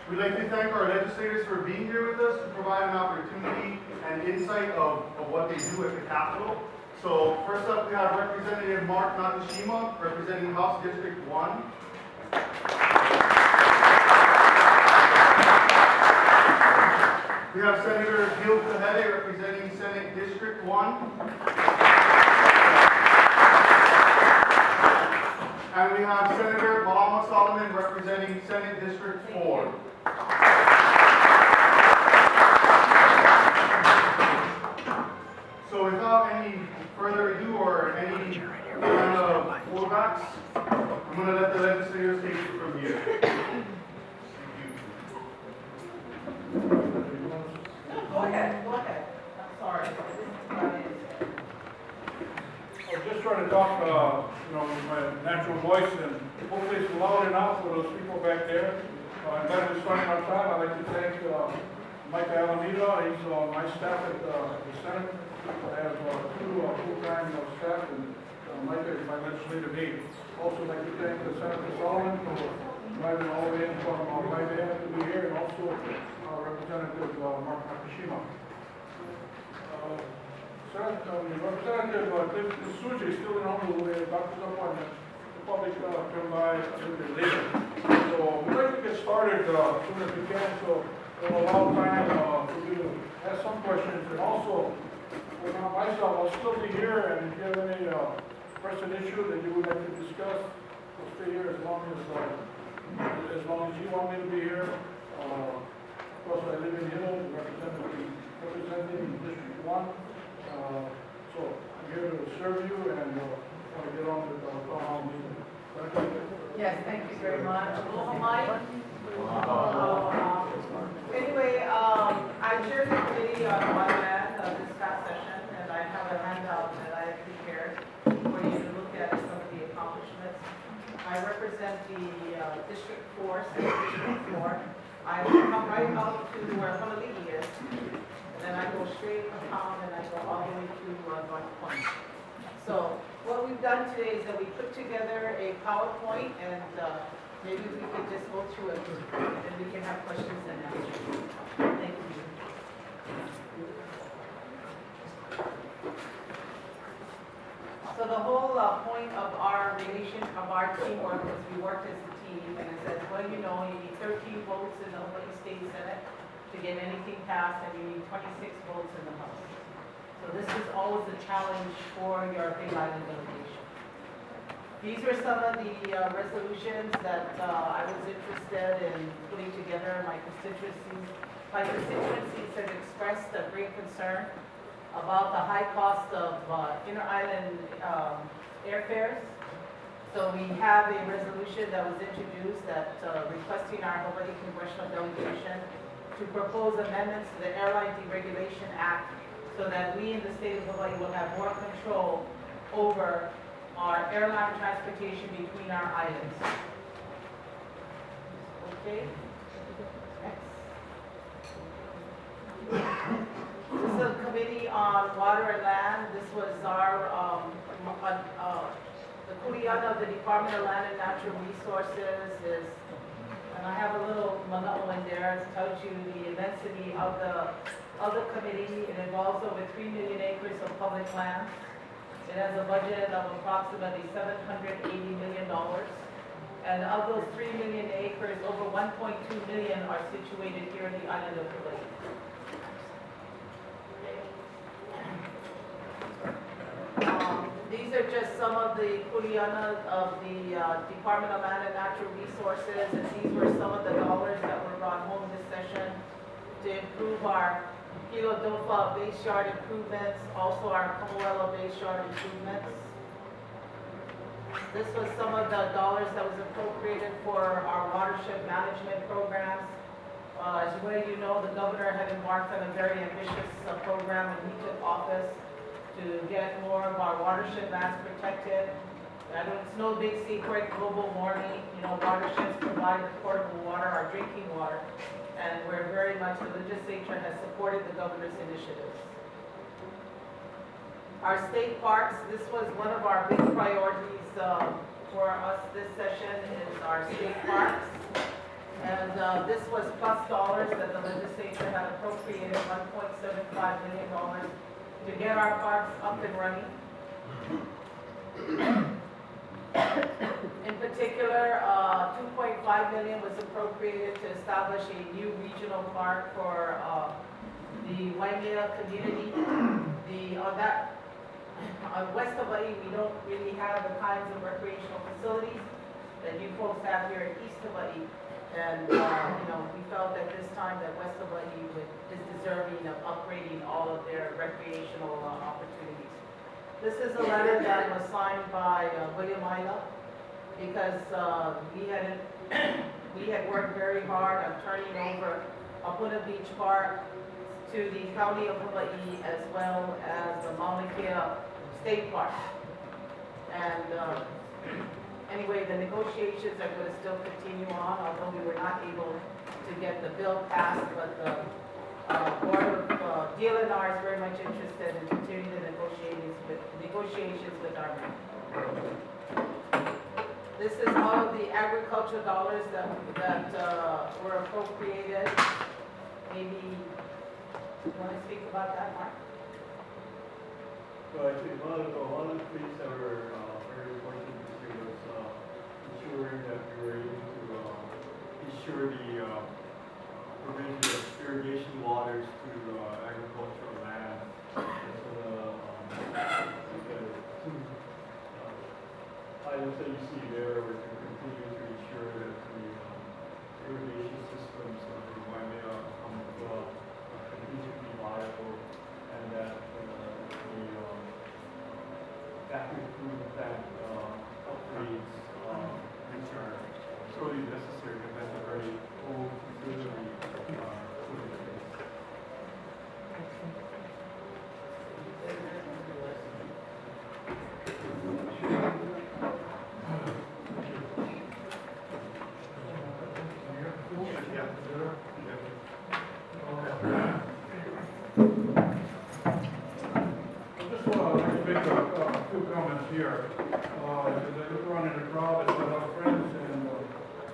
We'd like to thank our legislators for being here with us to provide an opportunity and insight of what they do at the Capitol. So first up, we have Representative Mark Nakashima, representing House District 1. We have Senator Gil Kahele, representing Senate District 1. And we have Senator Malama Solomon, representing Senate District 4. So without any further ado or any kind of pullbacks, I'm going to let the legislators take it from here. Go ahead. I'm sorry. I'm just trying to talk, with my natural voice, and hopefully it's loud enough for those people back there. And that is starting our time. I'd like to thank Mike Alameda. He's my staff at the Senate. I have two full-time staff, and Mike is my legislative aide. Also, I'd like to thank Senator Solomon for driving all the way in from Rep to be here, and also Representative Mark Nakashima. Representative Cliff Suji is still in Honolulu, doctor's appointment. The public come by a little bit later. So we'd like to get started as soon as we can, so we'll allow time for you to ask some questions. And also, myself, I'll still be here, and if you have any pressing issue that you would like to discuss, I'll stay here as long as you want me to be here. Of course, I live in Hilo, representing District 1. So I'm here to serve you, and want to get on with the town meeting. Yes, thank you very much. Aloha, Mike. Anyway, I chaired the committee on wildland this past session, and I have a handout that I have prepared for you to look at some of the accomplishments. I represent the District 4, Senate District 4. I come right out to where Honolulu is, and then I go straight from town, and I go all the way to North Point. So what we've done today is that we put together a PowerPoint, and maybe we could just go through it, and we can have questions and answers. Thank you. So the whole point of our teamwork was we worked as a team, and it says, well, you need 13 votes in the Hawaii State Senate to get anything passed, and you need 26 votes in the House. So this is always a challenge for your Big Island delegation. These were some of the resolutions that I was interested in putting together. My constituencies have expressed a great concern about the high cost of inter-island airfares. So we have a resolution that was introduced that requesting our Hawaii Congressional Delegation to propose amendments to the Airline Deregulation Act so that we in the state of Hawaii will have more control over our airline transportation between our islands. Okay? Next. This is a committee on water and land. This was our, the kuleana of the Department of Land and Natural Resources is, and I have a little mana'o in there. It tells you the immensity of the committee. It involves over 3 million acres of public land. It has a budget of approximately $780 million. And of those 3 million acres, over 1.2 million are situated here in the island of Hawaii. These are just some of the kuleana of the Department of Land and Natural Resources, and these were some of the dollars that were brought home this session to improve our Hilo Dofa base yard improvements, also our Kamoela base yard improvements. This was some of the dollars that was appropriated for our watershed management programs. As you know, the governor had embarked on a very ambitious program when he took office to get more of our watershed lands protected. And it's no big secret, global warming, watersheds provide portable water, our drinking water. And we're very much, the legislature has supported the governor's initiatives. Our state parks, this was one of our big priorities for us this session is our state parks. And this was plus dollars that the legislature had appropriated $1.75 million to get our parks up and running. In particular, $2.5 million was appropriated to establish a new regional park for the Waimea community. On west of Hawaii, we don't really have the kinds of recreational facilities that you folks have here in east of Hawaii. And, we felt at this time that west of Hawaii is deserving of upgrading all of their recreational opportunities. This is a letter that was signed by William Hilo, because we had worked very hard on turning over Apuna Beach Park to the County of Hawaii as well as the Mauna Kea State Park. And anyway, the negotiations are going to still continue on, although we were not able to get the bill passed, but the Board of DLNR is very much interested in continuing the negotiations with our member. This is all of the agricultural dollars that were appropriated. Maybe you want to speak about that, Mark? So I think one of the things that were very important this year was ensuring that we were able to ensure the provision of irrigation waters to agricultural land. And so the items that you see there were to continue to ensure that the irrigation systems of the Waimea become strategically viable, and that active food plant upgrades which are sorely necessary, because that's a very old facility put in place. Here, because I look around in the crowd, I see a lot of friends, and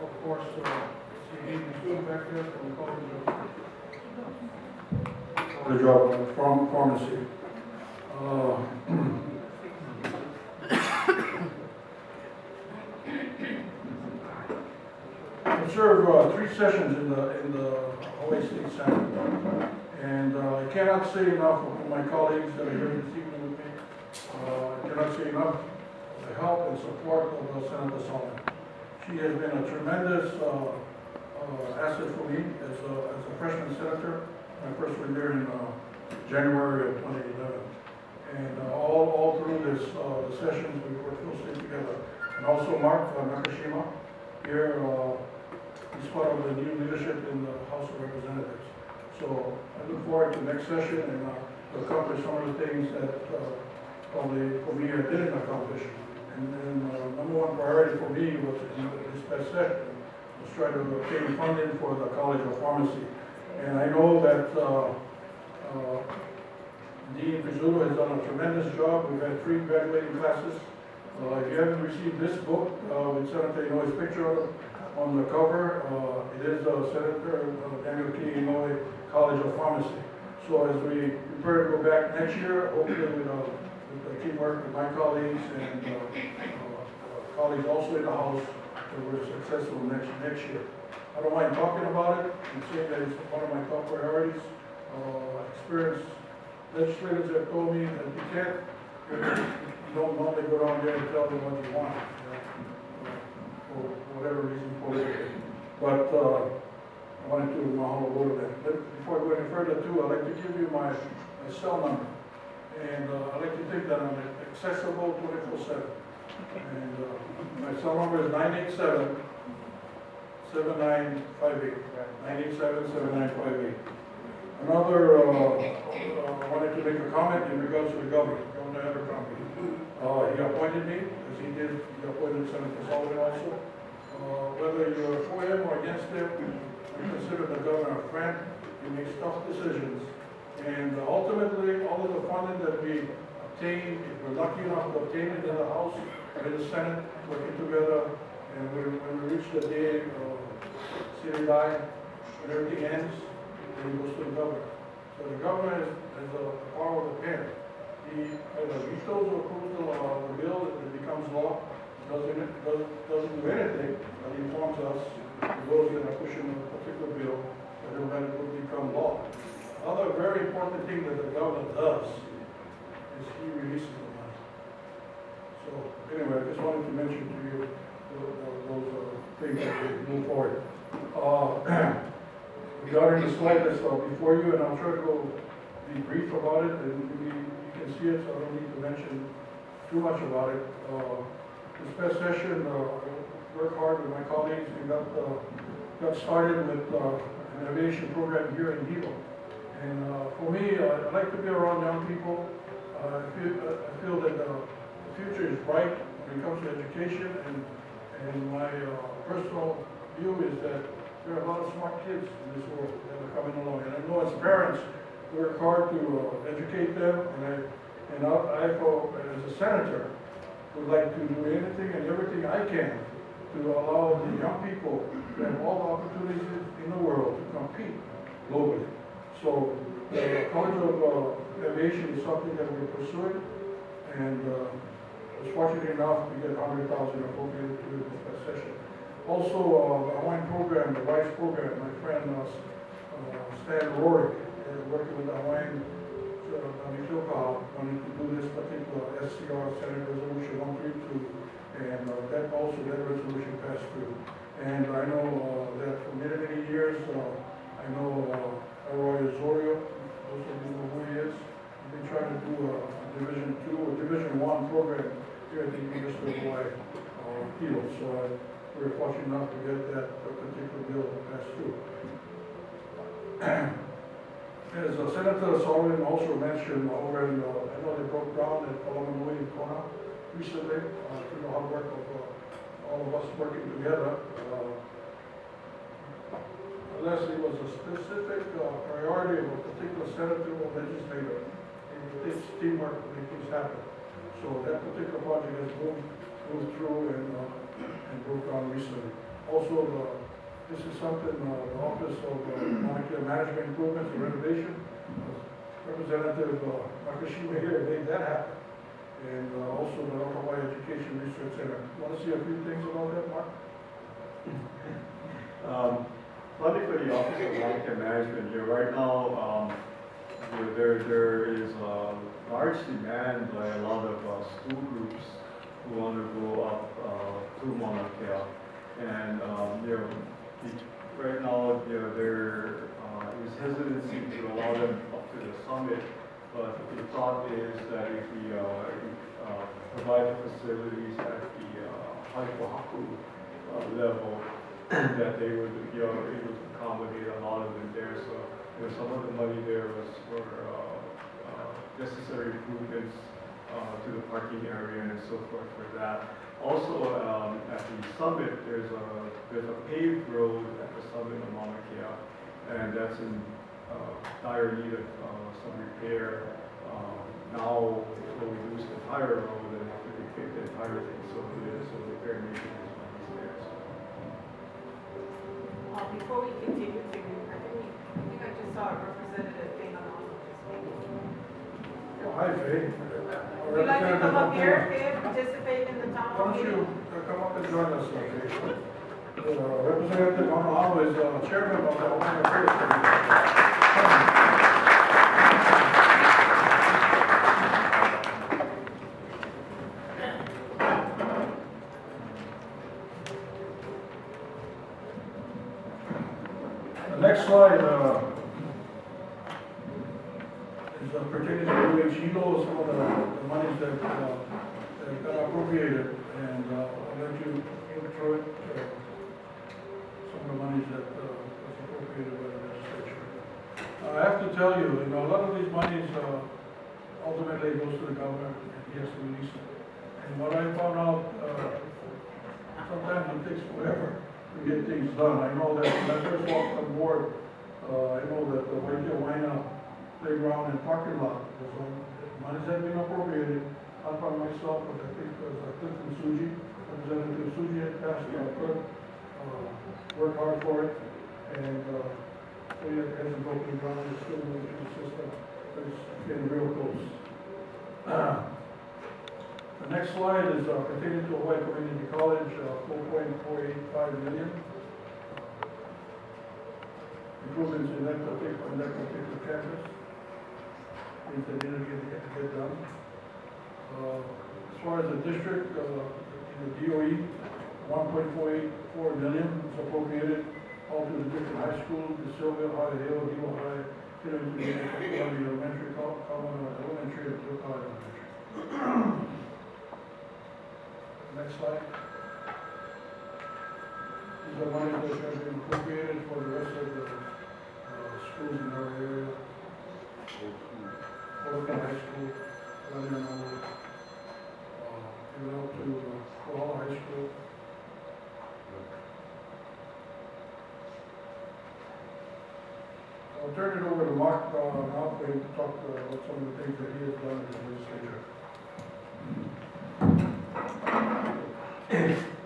of course, see the student back there from the College of Pharmacy. I served 3 sessions in the Hawaii State Senate, and I cannot say enough of my colleagues that are here this evening with me. I cannot say enough of the help and support of Senator Solomon. She has been a tremendous asset for me as a freshman senator. I first went there in January of 2011. And all through the sessions, we worked closely together. And also Mark Nakashima here, he's part of the new leadership in the House of Representatives. So I look forward to next session and to accomplish some of the things that probably for me I didn't accomplish. And number one priority for me was in this past session was try to obtain funding for the College of Pharmacy. And I know that Dean Pizzuto has done a tremendous job. We've had 3 graduating classes. If you haven't received this book with Senator Inouye's picture on the cover, it is Senator Daniel T. Inouye College of Pharmacy. So as we prepare to go back next year, hopefully with the teamwork with my colleagues and colleagues also in the House, that we're successful next year. I don't mind talking about it and saying that it's one of my top priorities. Experienced legislators have told me that you don't normally go down there and tell them what you want, for whatever reason, politically. But I wanted to mahalo go to that. But before I go any further too, I'd like to give you my cell number. And I like to think that I'm accessible 24/7. And my cell number is 987-7958. 987-7958. Another, I wanted to make a comment in regards to the governor, Governor Abercrombie. He appointed me, as he appointed Senator Solomon also. Whether you're for him or against him, I consider the governor a friend. He makes tough decisions. And ultimately, all of the funding that we obtain, if we're lucky enough to obtain it in the House and in the Senate, working together, and when we reach the day of city line, when everything ends, then it goes to the governor. So the governor is the power of the pen. He either vetoes or approves the bill, it becomes law, doesn't do anything, but he informs us, the law is gonna push him a particular bill, and then that it will become law. Another very important thing that the governor does is he releases the money. So anyway, I just wanted to mention to you those things that we move forward. Regarding the slide that's before you, and I'll try to go be brief about it, and you can see it, so I don't need to mention too much about it. This past session, I worked hard with my colleagues and got started with an aviation program here in Hilo. And for me, I like to be around young people. I feel that the future is bright when it comes to education, and my personal view is that there are a lot of smart kids in this world that are coming along. And I know as parents, we work hard to educate them, and I, as a senator, would like to do anything and everything I can to allow the young people to have all the opportunities in the world to compete globally. So the College of Aviation is something that we're pursuing, and I was fortunate enough to get $100,000 appropriated to this past session. Also, the Hawaiian program, the WISE program, my friend Stan Rorick, working with the Hawaiian Gil Kahele, wanted to do this particular SCR, Senate Resolution 132, and that resolution passed through. And I know that for many, many years, I know Roy Osorio, those of you know who he is. We've been trying to do a Division 2 or Division 1 program here at the University of Hawaii, Hilo. So we're fortunate enough to get that particular bill passed through. As Senator Solomon also mentioned, over in, I know they broke down at Malama in Kona recently, through the hard work of all of us working together. Unless it was a specific priority of a particular senator or legislator, it takes teamwork to make things happen. So that particular project has moved through and broke down recently. Also, this is something the Office of Molecular Management Improvements and Renovation, Representative Nakashima here made that happen. And also the Hawaii Education Research Center. Want to see a few things about that, Mark? Funding for the Office of Molecular Management here, right now, there is a large demand by a lot of school groups who want to go up to Mauna Kea. And right now, there is hesitancy to allow them up to the summit, but the thought is that if we provide the facilities at the Haipohaku level, that they would be able to accommodate a lot of them there. So some of the money there was for necessary improvements to the parking area and so forth for that. Also, at the summit, there's a paved road at the summit of Mauna Kea, and that's in dire need of some repair. Now, if we lose the entire road, then have to refix the entire thing. So repair maintenance money is there. Before we continue, I think I just saw Representative Faye Hanohano just speaking. Oh, hi, Faye. Would you like to come up here, Faye, and participate in the town Why don't meeting? you come up and join us, Faye? Representative Hanohano is chairman of the Hawaiian Affairs Committee. The next slide is pertaining to UH Hilo, some of the monies that got appropriated, and I'll let you go through it. Some of the monies that was appropriated by the legislature. I have to tell you, a lot of these monies ultimately goes to the governor, and he has to release it. And what I found out, sometimes it takes forever to get things done. I know that when I first walked on board, I know that the Waina playground and parking lot was on, monies had been appropriated, not by myself, but I think it was Clifton Suji, Representative Suji had passed, worked hard for it. And, so it hasn't broken down, it's still moving through the system, but it's getting real close. The next slide is pertaining to Hawaii Community College, $4.485 million. Improvements in electrical campus. Things that need to get done. As far as the district, in the DOE, $1.484 million is appropriated all to the different high schools, the Sylvia High, Hilo High, Hilo Intermediate, Columbia Elementary, Colorado Elementary, and Gil Kahele Elementary. Next slide. These are monies that have been appropriated for the rest of the schools in our area. Oregon High School, Lebanon, even up to Kohala High School. I'll turn it over to Mark now for him to talk about some of the things that he has done in the legislature.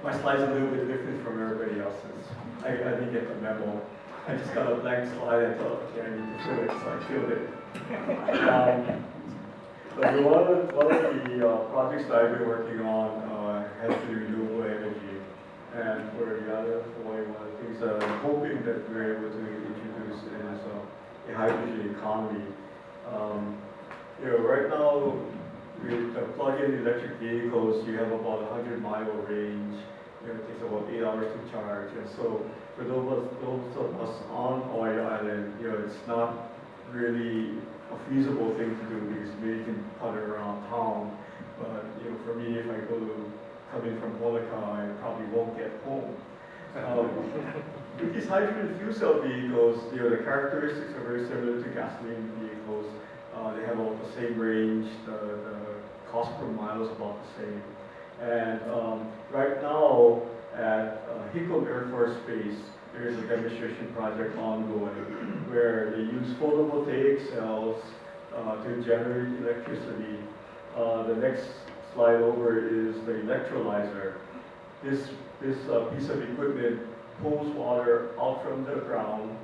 My slide's a little bit different from everybody else's. I didn't get the memo. I just got a blank slide and thought, okay, I need to fill it, so I filled it. But one of the projects that I've been working on has to do with renewable energy. And for the other one of the things that I'm hoping that we're able to introduce is a hydrogen economy. Right now, with the plug-in electric vehicles, you have about 100-mile range. It takes about 8 hours to charge. And so for those of us on Hawaii Island, it's not really a feasible thing to do because maybe you can putter around town. But for me, if I come in from Molokai, I probably won't get home. With these hydrogen fuel cell vehicles, the characteristics are very similar to gasoline vehicles. They have all the same range. The cost per mile is about the same. And right now at Hickam Air Force Base, there is a demonstration project ongoing where they use photovoltaic cells to generate electricity. The next slide over is the electrolyzer. This piece of equipment pulls water out from the ground.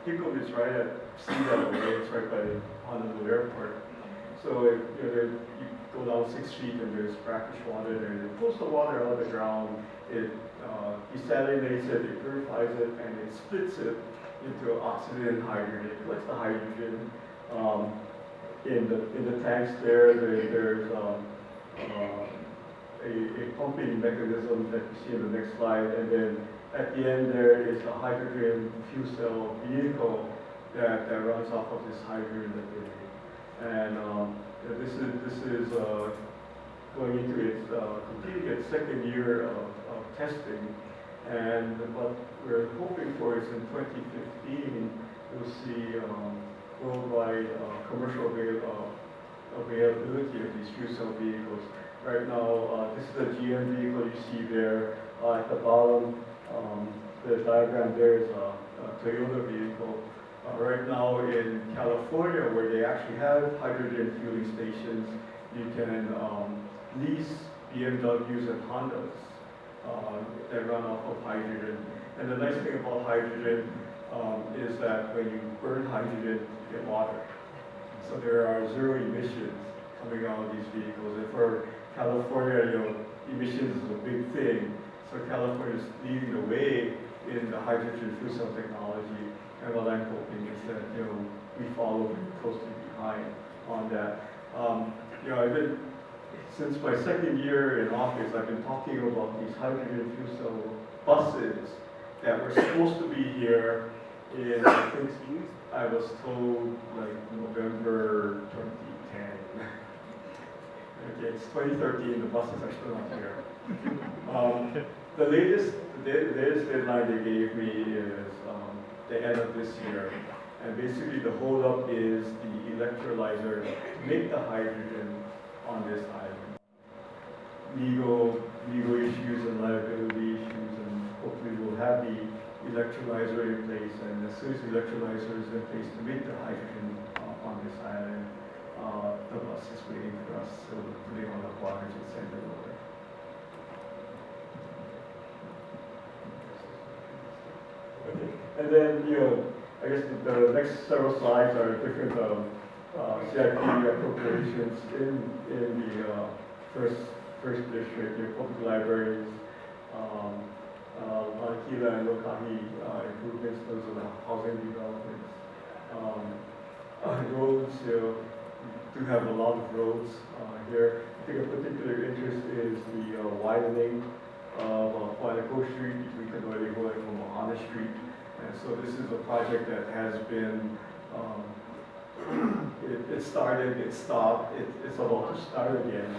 Hickam is right at sea level, it's right by Honolulu Airport. So you go down 6 feet and there's brackish water there. It pulls the water out of the ground. It desalinates it, it purifies it, and it splits it into oxygen and hydrogen. It collects the hydrogen in the tanks there. There's a pumping mechanism that you see in the next slide, and then at the end there is a hydrogen fuel cell vehicle that runs off of this hydrogen that they make. And this is going into its completing its second year of testing. And what we're hoping for is in 2015 we'll see worldwide commercial availability of these fuel cell vehicles. Right now, this is a GM vehicle you see there. At the bottom, the diagram there is a Toyota vehicle. Right now in California, where they actually have hydrogen fueling stations, you can lease BMWs and Hondas that run off of hydrogen. And the nice thing about hydrogen is that when you burn hydrogen, you get water. So there are zero emissions coming out of these vehicles. And for California, emissions is a big thing. So California is leading the way in the hydrogen fuel cell technology. And what I'm hoping is that we follow very closely behind on that. I've been, since my second year in office, I've been talking about these hydrogen fuel cell buses that were supposed to be here in, I think I was told, like November 2010. Okay, it's 2013, the buses are still not here. The latest deadline they gave me is the end of this year. And basically the holdup is the electrolyzer to make the hydrogen on this island. Legal issues and liability issues, and hopefully we'll have the electrolyzer in place. And as soon as the electrolyzer is in place to make the hydrogen on this island, the bus is waiting for us. So we're putting on the barge and send it over. Okay. And then, I guess the next several slides are different CIP appropriations in the first district, public libraries, Hilo and Lokahi improvements, those are the housing developments. Roads, we do have a lot of roads here. I think of particular interest is the widening of Huanaco Street between Kanoileho and Mohana Street. And so this is a project that has been, it started, it stopped, it's about to start again.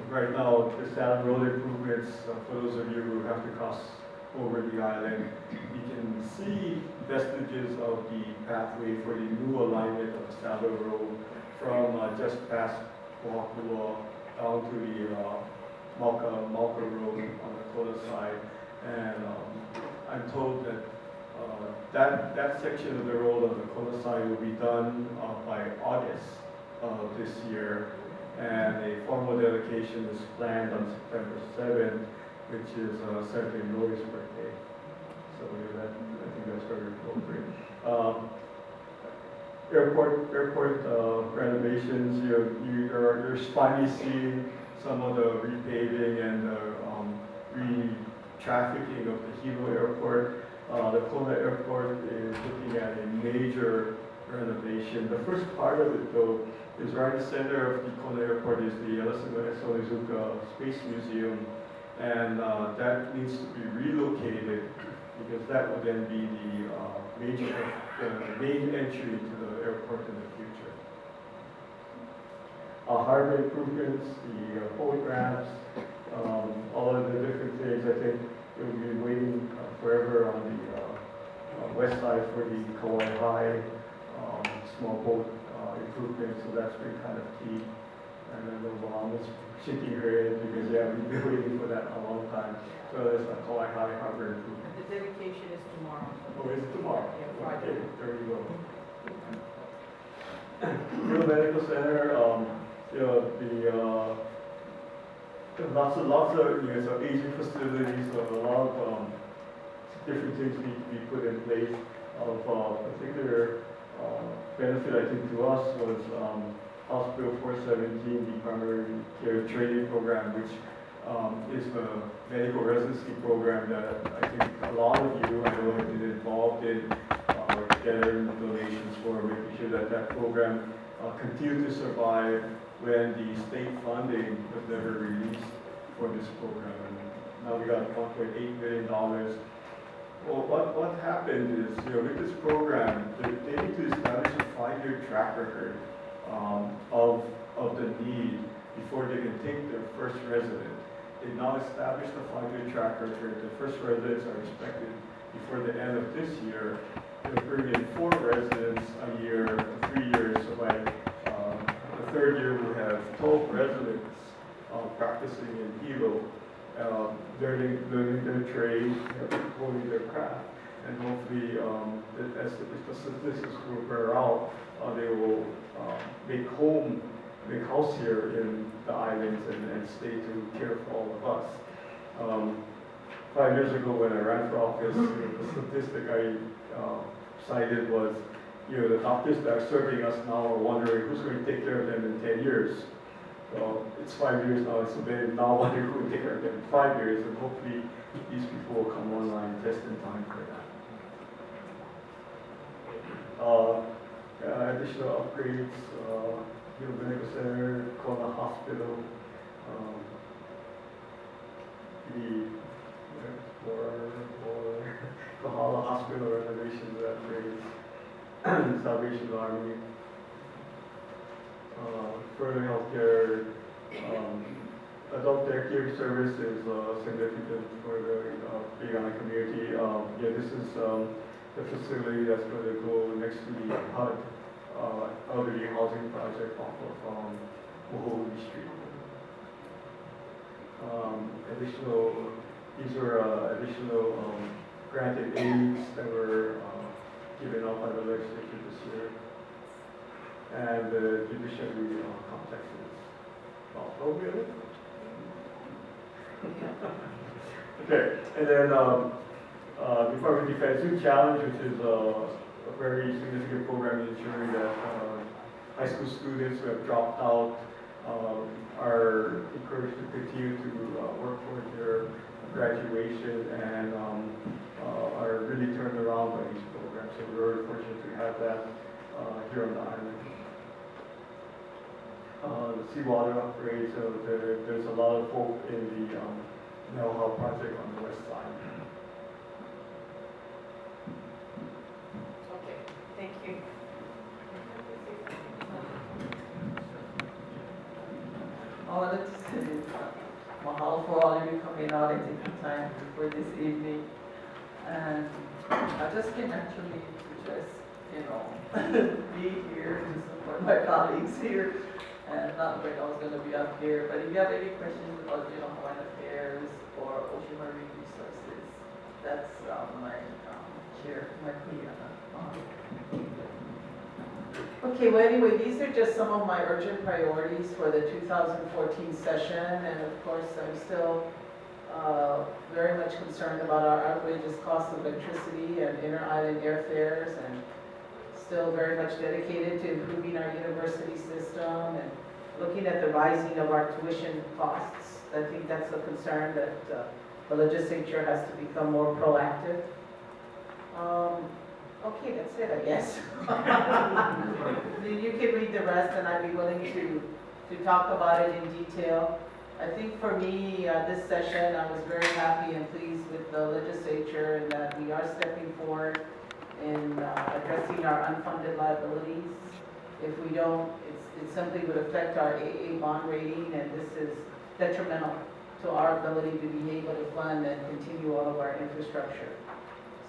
Right now, the Saddle Road improvements, for those of you who have to cross over the island, you can see vestiges of the pathway for the new alignment of the Saddle Road from just past Oahu'lua down to the Malka Road on the Kona side. And I'm told that that section of the road on the Kona side will be done by August of this year. And a formal dedication is planned on September 7th, which is Senator Inoi's birthday. So I think that's very appropriate. Airport renovations, you're finally seeing some of the repaving and re-trafficking of the Hilo Airport. The Kona Airport is looking at a major renovation. The first part of it, though, is right in the center of the Kona Airport is the Onizuka Space Museum, and that needs to be relocated because that will then be the main entry to the airport in the future. Harbor improvements, the boat ramps, all of the different things. I think we'll be waiting forever on the west side for the Kauai High small boat improvements, so that's been kind of key. And then the mom is shaking her head because we've been waiting for that a long time. So there's a Kauai High harbor improvement. The dedication is tomorrow. Oh, is it tomorrow? Yeah, Friday. Okay, there you go. Hilo Medical Center, lots of it's an aging facility, so a lot of different things need to be put in place. Of particular benefit, I think, to us was House Bill 417, the primary care training program, which is a medical residency program that I think a lot of you, I know, have been involved in, gathering donations for, making sure that that program continued to survive when the state funding was never released for this program. And now we got $1.8 million. Well, what happened is, with this program, they need to establish a 5-year track record of the need before they can take their first resident. They now established a 5-year track record. The first residents are expected before the end of this year. They'll bring in 4 residents a year for 3 years. So by the third year, we'll have 12 residents practicing in Hilo, learning their trade, honing their craft, and hopefully, as the statistics will bear out, they will make house here in the islands and stay to care for all of us. 5 years ago, when I ran for office, the statistic I cited was, the doctors that are serving us now are wondering who's going to take care of them in 10 years. So it's 5 years now, so they're now wondering who will take care of them in 5 years, and hopefully these people will come online just in time for that. Additional upgrades, Hilo Medical Center, Kona Hospital, for Kahala Hospital renovations and upgrades, Salvation Army, further healthcare, adult daycare service is significant for the Bigana community. This is the facility that's going to go next to the HUD, elderly housing project off of Moholy Street. These were additional granted aids that were given out by the legislature this year. And the judiciary complexes. Oh, really? Okay, and then Department of Defense Youth Challenge, which is a very significant program ensuring that high school students who have dropped out are encouraged to continue to work toward their graduation and are really turned around by these programs. So we're very fortunate to have that here on the island. The seawater upgrade, so there's a lot of hope in the Malama project on the west side. Okay, thank you. I wanted to say mahalo for all of you coming out and taking time for this evening. And I just came actually to just, be here to support my colleagues here. And not when I was going to be up here. But if you have any questions about, Hawaiian Affairs or Ocean Marine Resources, that's my chair, my kuya. Okay, well, anyway, these are just some of my urgent priorities for the 2014 session, and of course, I'm still very much concerned about our outrageous cost of electricity and inter-island airfares, and still very much dedicated to improving our university system and looking at the rising of our tuition costs. I think that's a concern that the legislature has to become more proactive. Okay, that's it, I guess. You can read the rest, and I'd be willing to talk about it in detail. I think for me, this session, I was very happy and pleased with the legislature and that we are stepping forward in addressing our unfunded liabilities. If we don't, it simply would affect our AA bond rating, and this is detrimental to our ability to be able to fund and continue all of our infrastructure.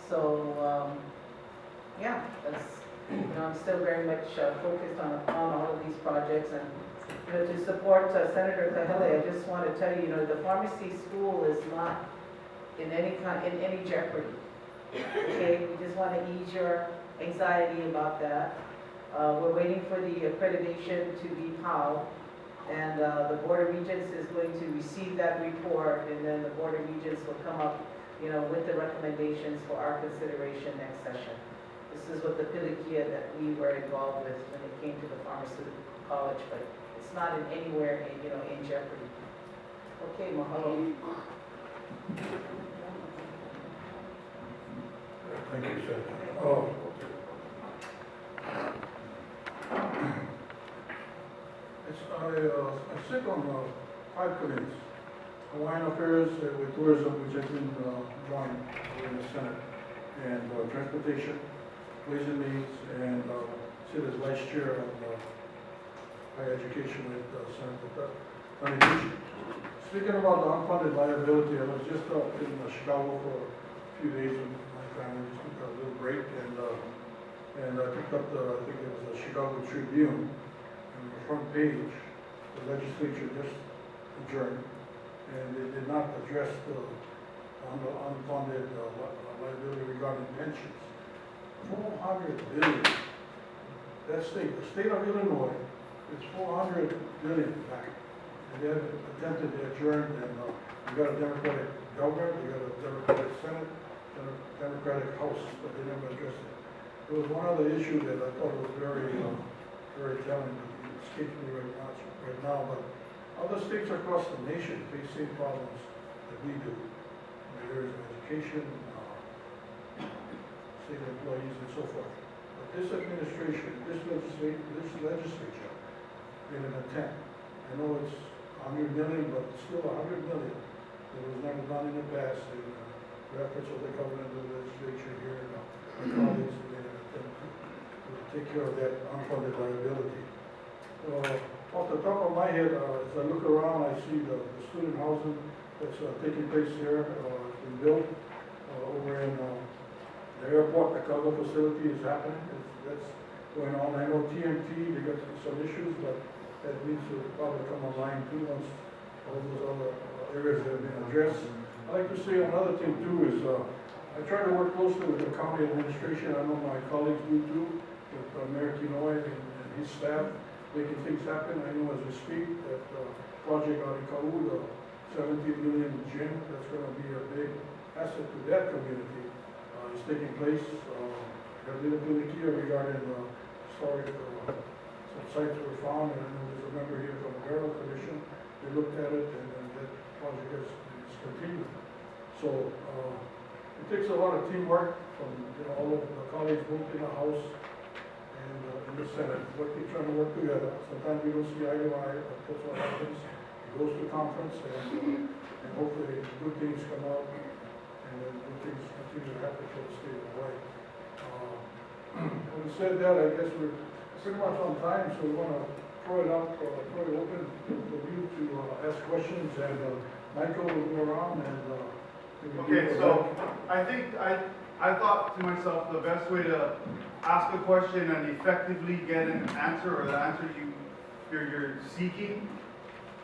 So, yeah, that's, I'm still very much focused on all of these projects, and to support Senator Kahele, I just want to tell you, the pharmacy school is not in any jeopardy. Okay, we just want to ease your anxiety about that. We're waiting for the accreditation to be POW, and the Board of Regents is going to receive that report, and then the Board of Regents will come up, with the recommendations for our consideration next session. This is what the Pilikia that we were involved with when it came to the pharmaceutical college, but it's not in anywhere in jeopardy. Okay, mahalo. Thank you, sir. I sit on 5 committees. Hawaiian Affairs with Tourism, which has been joined in the Senate, and Transportation, Ways and Means, and sit as Vice Chair of Higher Education with Senator Nakashima. Speaking about the unfunded liability, I was just up in Chicago for a few days with my family, just took a little break, and I picked up I think it was the Chicago Tribune, and on the front page, the legislature just adjourned, and they did not address the unfunded liability regarding pensions. 400 billion. The state of Illinois, is 400 billion back. And they have attempted to adjourn, and we got a Democratic governor, we got a Democratic Senate, and a Democratic House, but they never addressed it. There was one other issue that I thought was very telling, but it escapes me right now, but other states across the nation face same problems that we do. In the areas of education, state employees, and so forth. But this administration, this legislature, made an attempt. I know it's 100 million, but it's still 100 million. It was never done in the past, and the efforts of the government and the legislature here, and my colleagues made an attempt to take care of that unfunded liability. Off the top of my head, as I look around, I see the student housing that's taking place here, has been built over in the airport. The cargo facility is happening. That's going on. I know TMT, they got some issues, but that needs to probably come online too once all those other areas have been addressed. I'd like to say another thing too is I try to work closely with the county administration. I know my colleagues do too, with Mayor Kinoy and his staff, making things happen. I know as we speak that project out in Kau, the $17 million gym. That's gonna be a big asset to that community. It's taking place, a little bit here regarding, historic, some sites were found, and I know there's a member here from the Burial Commission. They looked at it, and then that project is continued. So, it takes a lot of teamwork from, all of the colleagues, both in the House and in the Senate, trying to work together. Sometimes we don't see eye to eye, but that's what happens. It goes to conference, and hopefully good things come out, and then good things continue to happen for the state of Hawaii. Having said that, I guess we're pretty much on time, so we want to throw it out, throw it open for you to ask questions, and Michael will go around and. Okay, so I think I thought to myself the best way to ask a question and effectively get an answer, or the answer you're seeking,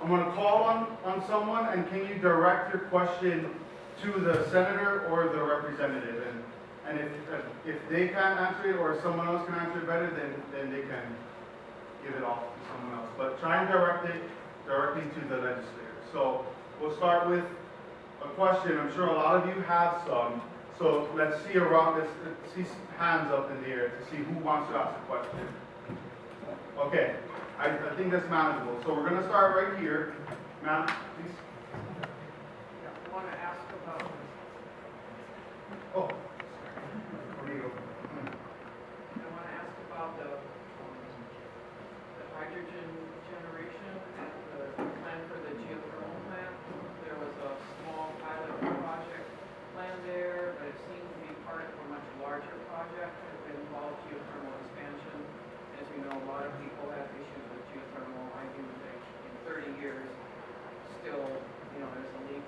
I'm going to call on someone, and can you direct your question to the senator or the representative? And if they can't answer it, or someone else can answer it better, then they can give it off to someone else. But try and direct it directly to the legislator. So we'll start with a question. I'm sure a lot of you have some. So let's see let's see hands up in the air to see who wants to ask a question. Okay, I think that's manageable. So we're going to start right here. Ma'am, please. I want to ask about, Oh, there you go. I want to ask about the hydrogen generation and the plan for the geothermal plant. There was a small pilot project planned there, but it seemed to be part of a much larger project that involved geothermal expansion. As you know, a lot of people have issues with geothermal. I do think in 30 years, still, there's a leak.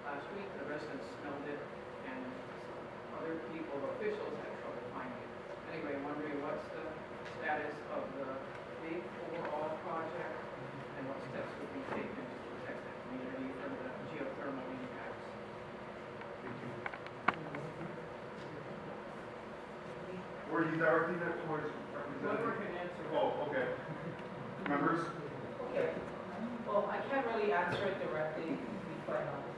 Last week, the residents smelled it, and other people, officials, had trouble finding it. Anyway, I'm wondering what's the status of the big overall project, and what steps would be taken to protect the community from the geothermal impacts? Were you directing that towards Whoever representative? can answer. Oh, okay. Members? Okay. Well, I can't really answer it directly, to be quite honest.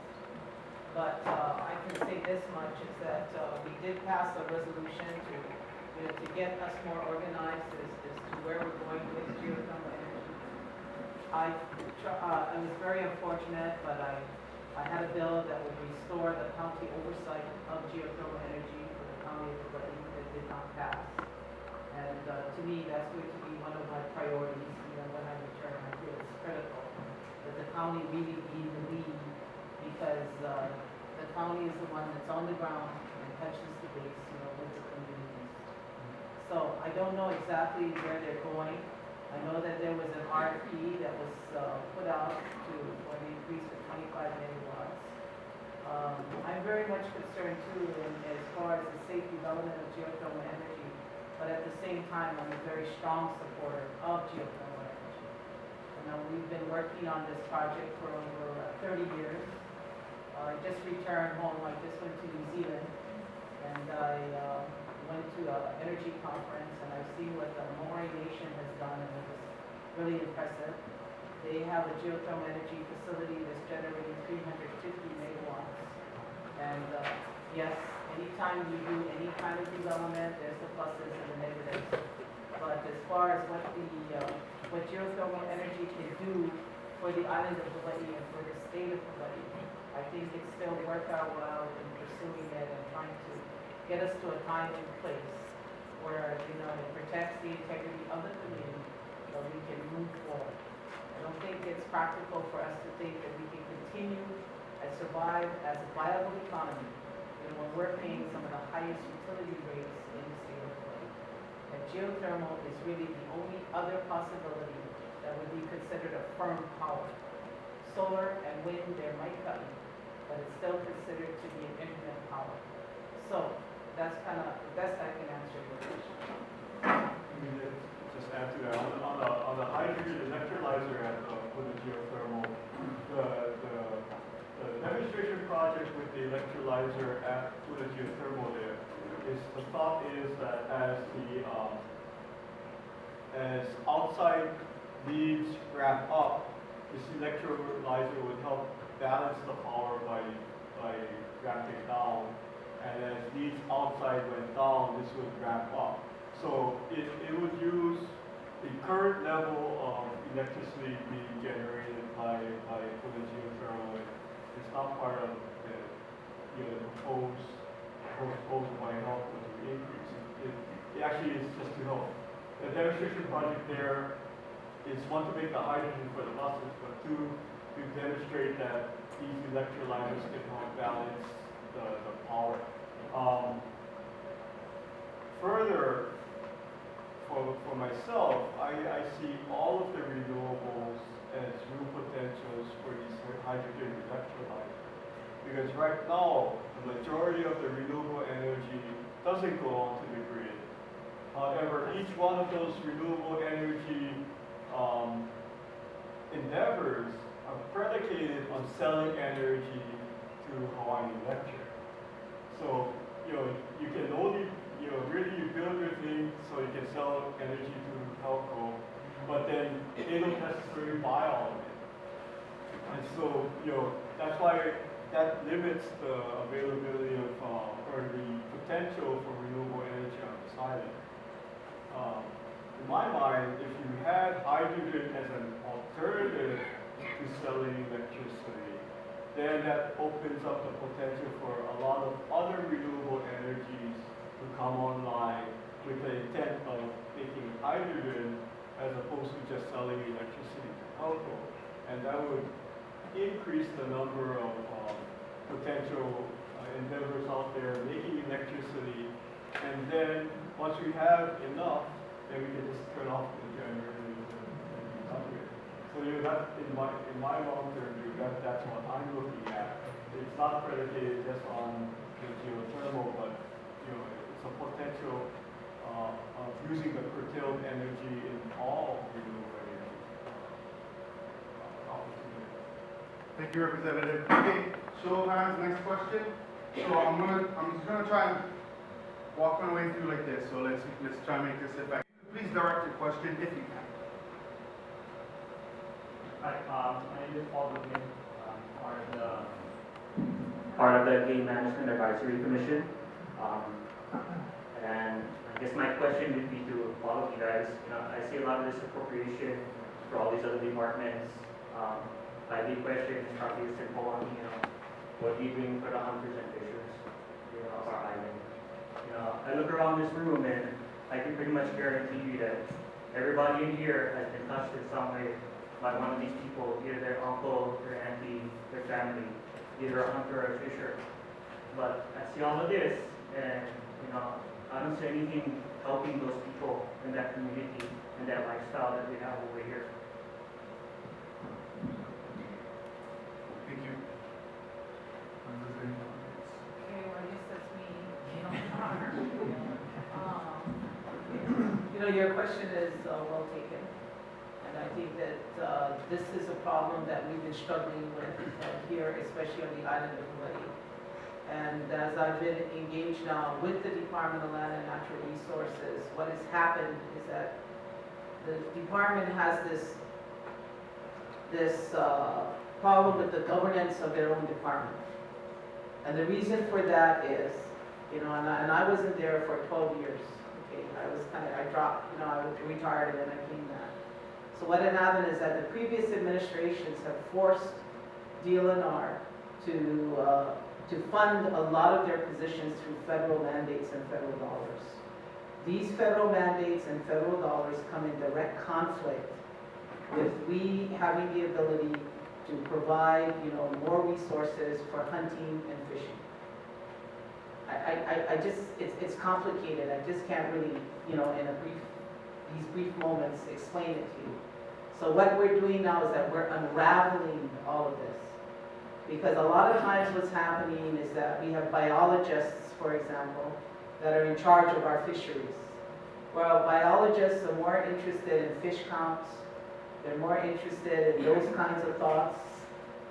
But I can say this much, is that we did pass a resolution to get us more organized as to where we're going with geothermal energy. I was very unfortunate, but I had a bill that would restore the county oversight of geothermal energy for the county of Hawaii that did not pass. And to me, that's going to be one of my priorities, when I return. I feel it's critical that the county really be the lead, because the county is the one that's on the ground and touches the base, with the communities. So I don't know exactly where they're going. I know that there was an RFP that was put out for the increase to 25 megawatts. I'm very much concerned too as far as the safe development of geothermal energy, but at the same time, I'm a very strong supporter of geothermal energy. We've been working on this project for over 30 years. I just returned home. I just went to New Zealand, and I went to an energy conference, and I've seen what the Maori Nation has done, and it was really impressive. They have a geothermal energy facility that's generating 350 megawatts. And yes, anytime you do any kind of development, there's the pluses and the negatives. But as far as what geothermal energy can do for the island of Hawaii and for the state of Hawaii, I think it's still worthwhile in pursuing it and trying to get us to a time and place where, it protects the integrity of the community so we can move forward. I don't think it's practical for us to think that we can continue and survive as a viable economy when we're paying some of the highest utility rates in the state of Hawaii. And geothermal is really the only other possibility that would be considered a firm power. Solar and wind, there might come, but it's still considered to be an intermittent power. So that's kind of the best I can answer your question. Just add to that, on the hydrogen electrolyzer with the geothermal, the demonstration project with the electrolyzer with the geothermal there is, the thought is that as outside needs ramp up, this electrolyzer would help balance the power by ramping down. And as needs outside went down, this would ramp up. So it would use the current level of electricity being generated by the geothermal. It's not part of the proposed by help to increase. It actually is just to help. The demonstration project there is one, to make the hydrogen for the buses, but two, to demonstrate that these electrolyzers can help balance the power. Further, for myself, I see all of the renewables as real potentials for these hydrogen electrolyzers. Because right now, the majority of the renewable energy doesn't go onto the grid. However, each one of those renewable energy endeavors are predicated on selling energy to Hawaiian Electric. So, you can only, really you build your thing so you can sell energy to telco, but then they don't necessarily buy all of it. And so, that's why that limits the availability of, or the potential for renewable energy on this island. In my mind, if you had hydrogen as an alternative to selling electricity, then that opens up the potential for a lot of other renewable energies to come online with the intent of making hydrogen as opposed to just selling electricity to telco. And that would increase the number of potential endeavors out there making electricity. And then once we have enough, then we can just turn off the generators and be done with it. So that in my long-term view, that's what I'm looking at. It's not predicated just on the geothermal, but it's a potential of using the curtailed energy in all renewable energy opportunities. Thank you, Representative. Okay, show of hands, next question. So I'm just gonna try and walk my way through like this. So let's try and make this effective. Please direct your question if you can. Hi, my name is Paul Levin, part of the Game Management Advisory Commission. And I guess my question would be to all of you guys. I see a lot of this appropriation for all these other departments. My big question is probably simple on, what are you doing for the hunters and fishers, of our island? I look around this room and I can pretty much guarantee you that everybody in here has been touched in some way by one of these people, either their uncle, their auntie, their family, either a hunter or a fisher. But I see all of this, and I don't see anything helping those people in that community and that lifestyle that we have over here. Thank you. Okay, well, I guess that's me. Your question is well taken. And I think that this is a problem that we've been struggling with here, especially on the island of Hawaii. And as I've been engaged now with the Department of Land and Natural Resources, what has happened is that the department has this problem with the governance of their own department. And the reason for that is, and I wasn't there for 12 years. Okay, I dropped, I was retired and then I came back. So what had happened is that the previous administrations have forced DLNR to fund a lot of their positions through federal mandates and federal dollars. These federal mandates and federal dollars come in direct conflict with we having the ability to provide, more resources for hunting and fishing. I just, it's complicated. I just can't really, in these brief moments, explain it to you. So what we're doing now is that we're unraveling all of this. Because a lot of times what's happening is that we have biologists, for example, that are in charge of our fisheries. Well, biologists are more interested in fish counts. They're more interested in those kinds of thoughts,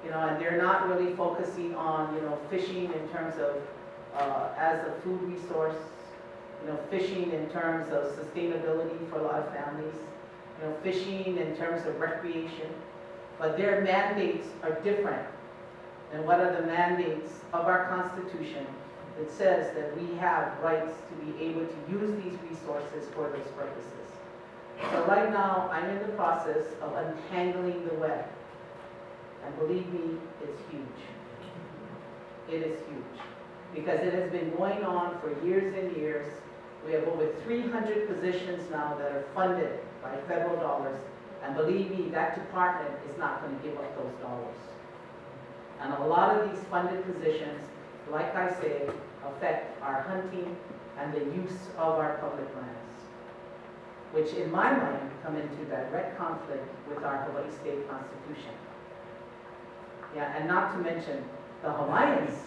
and they're not really focusing on, fishing in terms of as a food resource, fishing in terms of sustainability for a lot of families, fishing in terms of recreation. but their mandates are different than what are the mandates of our Constitution that says that we have rights to be able to use these resources for those purposes. So right now, I'm in the process of untangling the web. And believe me, it's huge. It is huge. Because it has been going on for years and years. We have over 300 positions now that are funded by federal dollars. And believe me, that department is not going to give up those dollars. And a lot of these funded positions, like I say, affect our hunting and the use of our public lands, which in my mind come into direct conflict with our Hawaii State Constitution. Yeah, and not to mention the Hawaiians'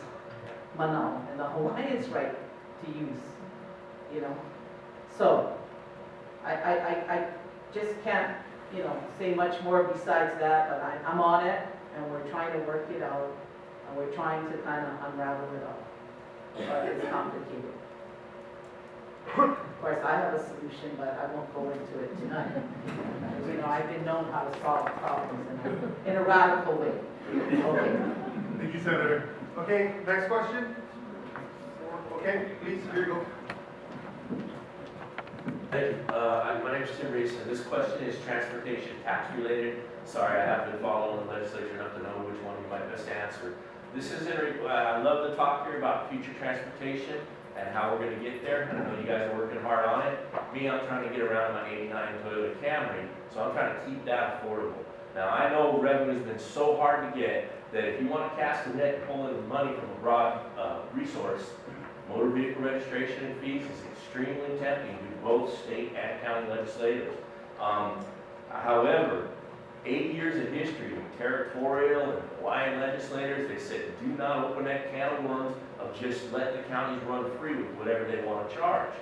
manao and the Hawaiians' right to use, you know. So, I just can't, you know, say much more besides that, but I'm on it, and we're trying to work it out, and we're trying to kind of unravel it all. But it's complicated. Of course, I have a solution, but I won't go into it tonight. You know, I've been known how to solve problems in a radical way. Okay. Thank you, Senator. Okay, next question. Okay, please, here you go. Thank you. My name is Tim Reese, and this question is transportation tax related. Sorry, I haven't been following the legislature enough to know which one you might best answer. This is I love to talk here about future transportation and how we're going to get there. I know you guys are working hard on it. Me, I'm trying to get around my '89 Toyota Camry, so I'm trying to keep that affordable. Now, I know revenue's been so hard to get that if you want to cast a net and pull in money from a broad resource, motor vehicle registration and fees is extremely tempting to both state and county legislators. However, 8 years of history with territorial and Hawaiian legislators, they said, do not open that can of worms of just let the counties run free with whatever they want to charge.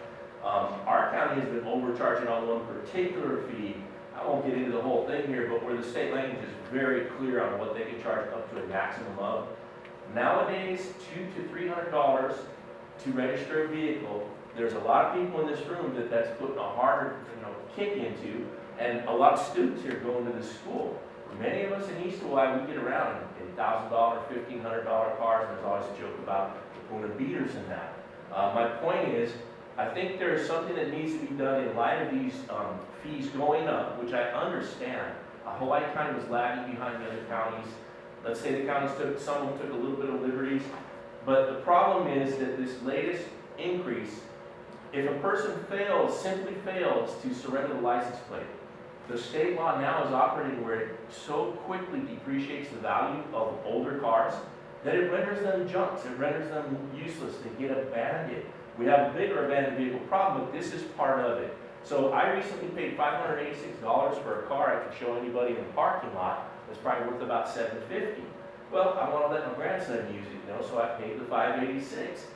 Our county has been overcharging on one particular fee. I won't get into the whole thing here, but where the state language is very clear on what they can charge up to a maximum of. Nowadays, $200 to $300 to register a vehicle. There's a lot of people in this room that's putting a harder, kick into, and a lot of students here going to this school. Many of us in East Hawaii, we get around in $1,000, $1,500 cars, and there's always a joke about pulling beaters in that. My point is, I think there's something that needs to be done in light of these fees going up, which I understand. Hawaii County was lagging behind the other counties. Let's say the counties some of them took a little bit of liberties, but the problem is that this latest increase, if a person simply fails to surrender the license plate, the state law now is operating where it so quickly depreciates the value of older cars that it renders them junks, it renders them useless, they get abandoned. We have a bigger abandoned vehicle problem, but this is part of it. So I recently paid $586 for a car I could show anybody in the parking lot that's probably worth about $750. Well, I want to let my grandson use it, so I paid the $586.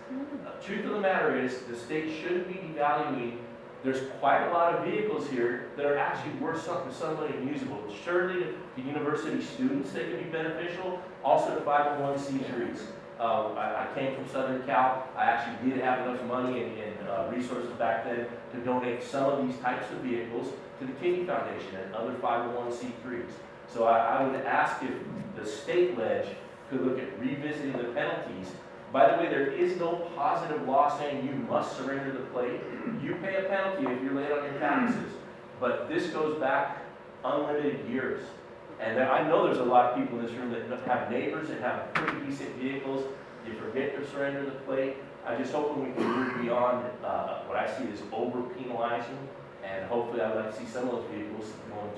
Truth of the matter is, the state shouldn't be devaluing. There's quite a lot of vehicles here that are actually worth something to somebody and usable. Surely to university students they can be beneficial, also to 501c3s. I came from Southern Cal. I actually did have enough money and resources back then to donate some of these types of vehicles to the Kidney Foundation and other 501c3s. So I would ask if the state ledge could look at revisiting the penalties. By the way, there is no positive law saying you must surrender the plate. You pay a penalty if you're late on your taxes. But this goes back unlimited years. And I know there's a lot of people in this room that have neighbors that have pretty decent vehicles. You forget to surrender the plate. I just hope we can move beyond what I see as over penalizing. And hopefully I'd like to see some of those vehicles going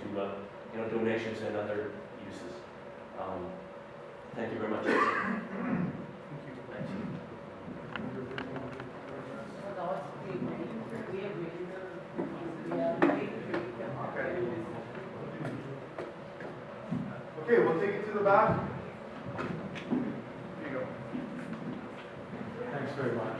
to donations and other uses. Thank you very much. Okay, we'll take it to the back. Here you go. Thanks very much.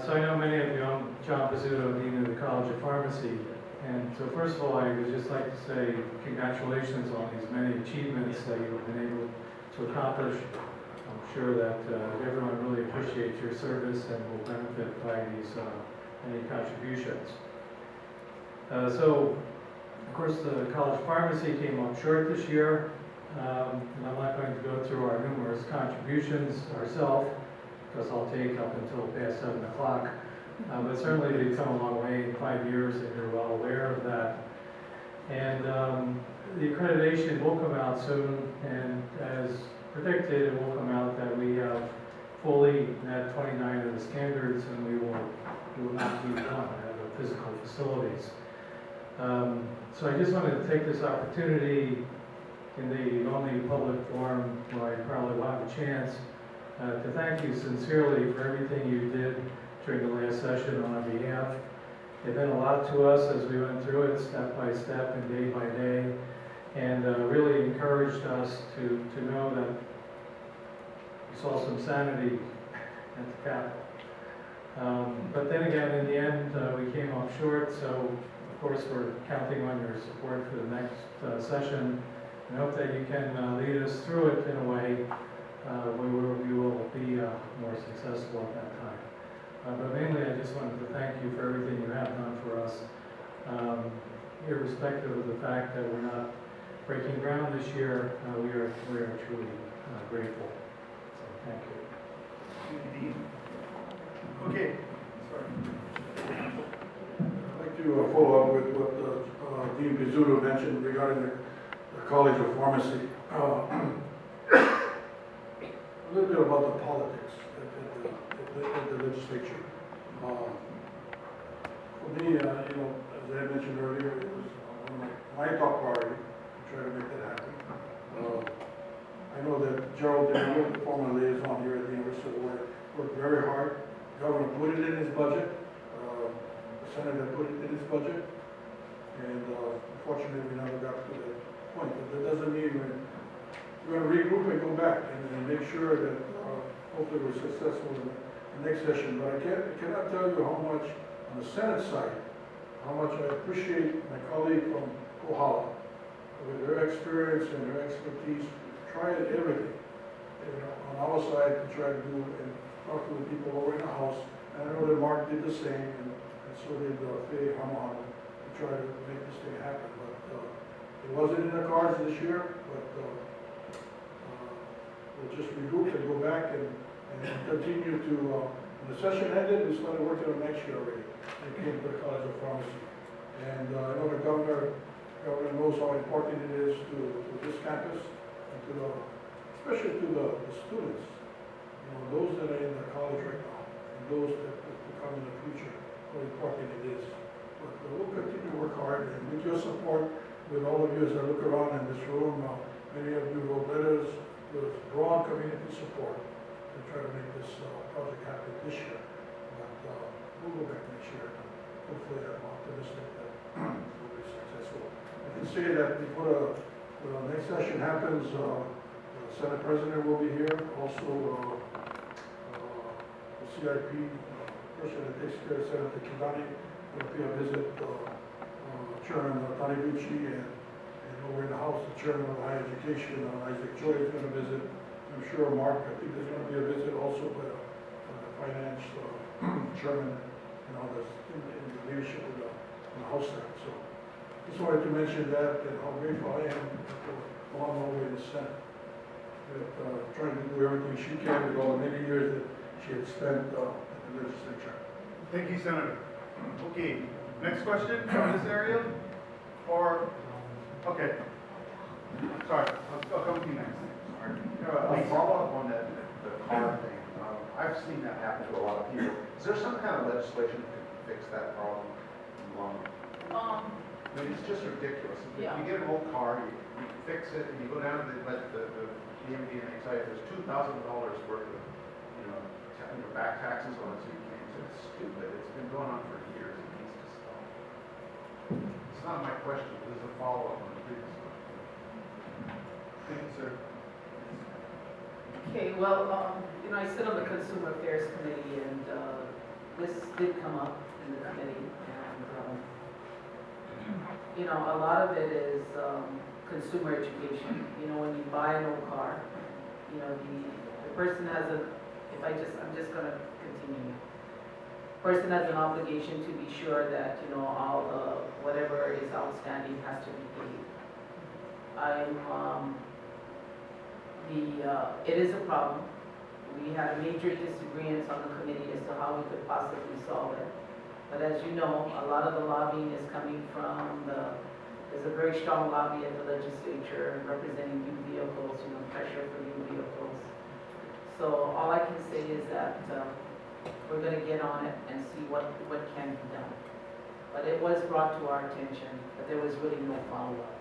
So I know many of you. I'm John Pizzuto, Dean of the College of Pharmacy. And so first of all, I would just like to say congratulations on these many achievements that you've been able to accomplish. I'm sure that everyone really appreciates your service and will benefit by these many contributions. So Of course, the college pharmacy came up short this year, and I'm not going to go through our numerous contributions ourselves, because I'll take up until past 7 o'clock. But certainly they've come a long way in 5 years, and you're well aware of that. And the accreditation will come out soon, and as predicted, it will come out that we have fully met 29 of the standards, and we will not need one at the physical facilities. So I just wanted to take this opportunity in the only public forum where I probably will have a chance to thank you sincerely for everything you did during the last session on our behalf. It meant a lot to us as we went through it step by step and day by day, and really encouraged us to know that we saw some sanity at the Capitol. But then again, in the end, we came up short, so of course we're counting on your support for the next session, and hope that you can lead us through it in a way where we will be more successful at that time. But mainly, I just wanted to thank you for everything you have done for us, irrespective of the fact that we're not breaking ground this year. We are truly grateful. So, thank you. Okay, sorry. I'd like to follow up with what Dean Pizzuto mentioned regarding the College of Pharmacy. A little bit about the politics at the legislature. For me, as I mentioned earlier, it was one of my top priority to try to make that happen. I know that Gerald Daniel, the former liaison here at the University of Hawaii, worked very hard. The governor put it in his budget. The senator put it in his budget. And unfortunately, we never got to that point. But that doesn't mean we're going to regroup and go back and make sure that hopefully we're successful in the next session. But I cannot tell you how much on the Senate side, how much I appreciate my colleague from Kohala with her experience and her expertise. Tried everything, on our side to try to do and talk to the people over in the House. And I know that Mark did the same, and so did Faye Hanohano to try to make this thing happen. But it wasn't in the cards this year, but we'll just regroup and go back and continue to, when the session ended, we started working on next year already. It came to the College of Pharmacy. And I know the governor knows how important it is to this campus, and especially to the students, those that are in the college right now, and those that will come in the future, how important it is. But we'll continue to work hard, and with your support, with all of you as I look around in this room, many of you wrote letters with broad community support to try to make this project happen this year. But we'll go back next year, and hopefully I'm optimistic that we'll be successful. I can say that before the next session happens, the Senate President will be here, also the CIP person that takes care of Senator Kidani will be a visit, Chairman Taniguchi, and over in the House, the Chairman of Higher Education, Isaac Choi, is going to visit. I'm sure Mark, I think there's going to be a visit also by the Finance Chairman and others in the leadership of the House side. So just wanted to mention that and how grateful I am for Malama over in the Senate, with trying to do everything she can with all the many years that she had spent in the legislature. Thank you, Senator. Okay, next question from this area? Or, okay. Sorry, I'll come to you next. A follow-up on the car thing. I've seen that happen to a lot of people. Is there some kind of legislation to fix that problem? I mean, it's just ridiculous. Yeah. You get an old car, you fix it, and you go down to the DMV and they tell you there's $2,000 worth of, back taxes on it, so you can't. It's stupid. It's been going on for years. It needs to stop. It's not my question. This is a follow-up on the previous question. Thank you, sir. Okay, well, I sit on the Consumer Affairs Committee, and this did come up in the committee, and a lot of it is consumer education. When you buy an old car, the person has I'm just going to continue. person has an obligation to be sure that, you know, all the, whatever is outstanding has to be paid. It is a problem. We had major disagreements on the committee as to how we could possibly solve it. But as you know, a lot of the lobbying is coming from there's a very strong lobby at the legislature representing new vehicles, you know, pressure for new vehicles. So all I can say is that we're gonna get on it and see what can be done. But it was brought to our attention, but there was really no follow-up.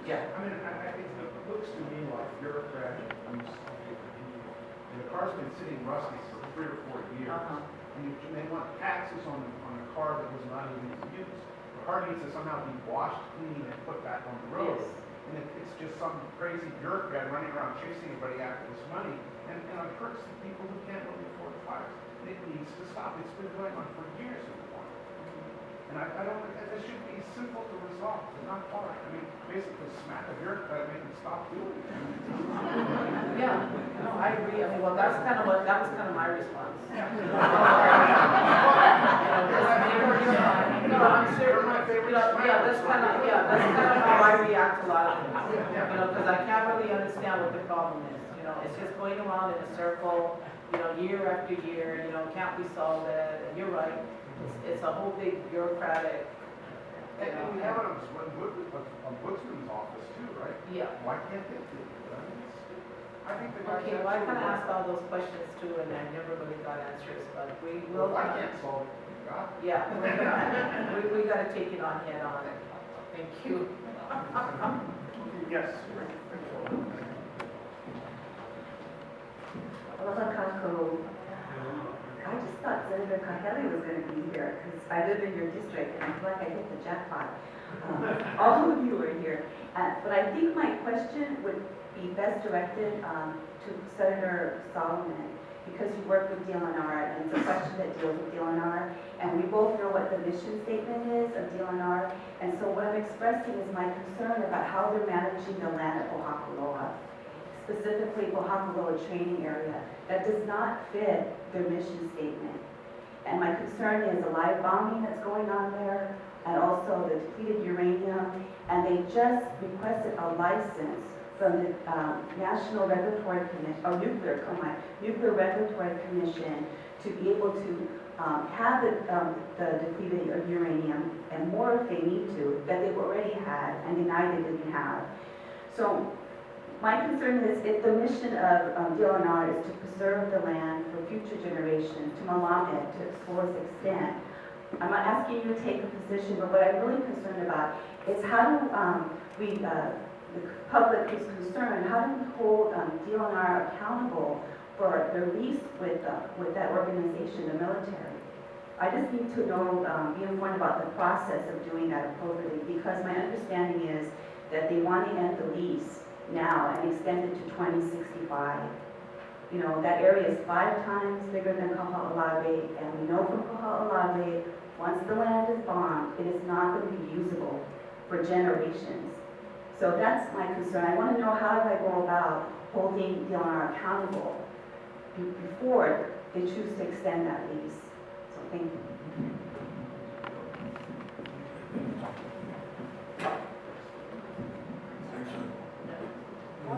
Yeah. I mean, it looks to me like bureaucratic use of the vehicle. And the car's been sitting rusty for 3 or 4 years. And they want taxes on a car that was not even used. The car needs to somehow be washed, cleaned, and put back on the road. Yes. And it's just some crazy bureaucrat running around chasing everybody after this money. And it hurts the people who can't really afford cars. And it needs to stop. It's been going on for years at the point. And I don't, it should be simple to resolve, but not hard. I mean, basically smack a bureaucrat and make them stop doing it. Yeah, no, I agree. I mean, well, that was kind of my response. You know, no, I'm sure, you know, that's kind of how I react to a lot of things. You know, because I can't really understand what the problem is. You know, it's just going around in a circle, you know, year after year, you know, can't we solve it? And you're right, it's a whole big bureaucratic, you And we know. have it on Woodsman's office too, right? Yeah. Why can't they do it? I think the guys Okay, well, I kind of absolutely- asked all those questions too, and I never really got answers, but we will. Well, I can't solve it. God. Yeah, we gotta take it on head on. Thank you. Yes. I just thought Senator Kahele was going to be here because I live in your district and I feel like I hit the jackpot. All of you are here. But I think my question would be best directed to Senator Solomon because you work with DLNR and it's a question that deals with DLNR. And we both know what the mission statement is of DLNR. And so what I'm expressing is my concern about how they're managing the land at Oaxaca, specifically Oaxaca training area, that does not fit their mission statement. And my concern is the live bombing that's going on there, and also the depleted uranium, and they just requested a license from the National Regulatory Commission, or Nuclear Regulatory Commission, to be able to have the depleted uranium, and more if they need to, that they've already had, and denied they didn't have. So my concern is if the mission of DLNR is to preserve the land for future generations, to Malama it to its fullest extent, I'm not asking you to take a position, but what I'm really concerned about is how do the public is concerned, how do we hold DLNR accountable for their lease with that organization, the military? I just need to know, be informed about the process of doing that appropriately, because my understanding is that they want to end the lease now and extend it to 2065. You know, that area is 5 times bigger than Kaha'olawe, and we know from Kaha'olawe, once the land is bombed, it is not going to be usable for generations. So that's my concern. I want to know how do I go about holding DLNR accountable before they choose to extend that lease. So thank you.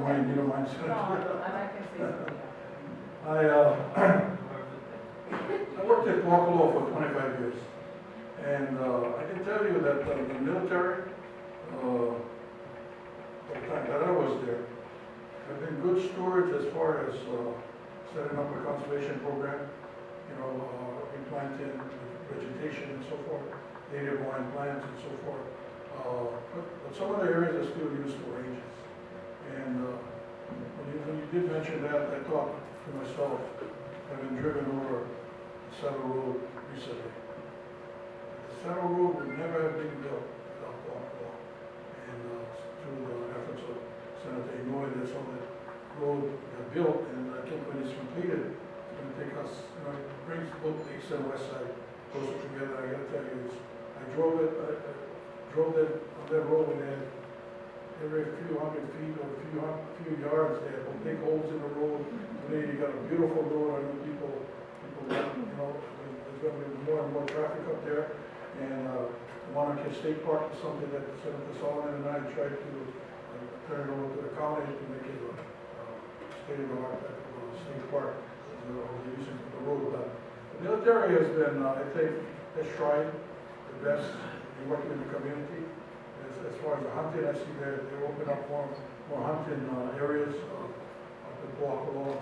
You don't mind, No, and I can say something. I worked at Buffalo for 25 years, and I can tell you that the military, the time that I was there, have been good stewards as far as setting up a conservation program, you know, replanting vegetation and so forth, native Hawaiian plants and so forth. But some of the areas are still used for ranges. And when you did mention that, I thought to myself, having driven over the Saddle Road recently, the Saddle Road would never have been built without Buffalo. And through the efforts of Senator Inouye, that's how that road got built. And I think when it's completed, it's going to take us, you know, it brings both the east and west side closer together. I got to tell you, I drove that on that road when they had every few hundred feet or few yards, they have big holes in the road. Today, you got a beautiful road, I know people, you know, there's gonna be more and more traffic up there. And, Monarch State Park is something that Senator Solomon and I tried to turn it over to the county to make it a state-of-the-art state park, the use of the road. But the military has been, I think, has tried the best in working with the community. As far as the hunting, I see they open up more hunting areas up in Boacolo.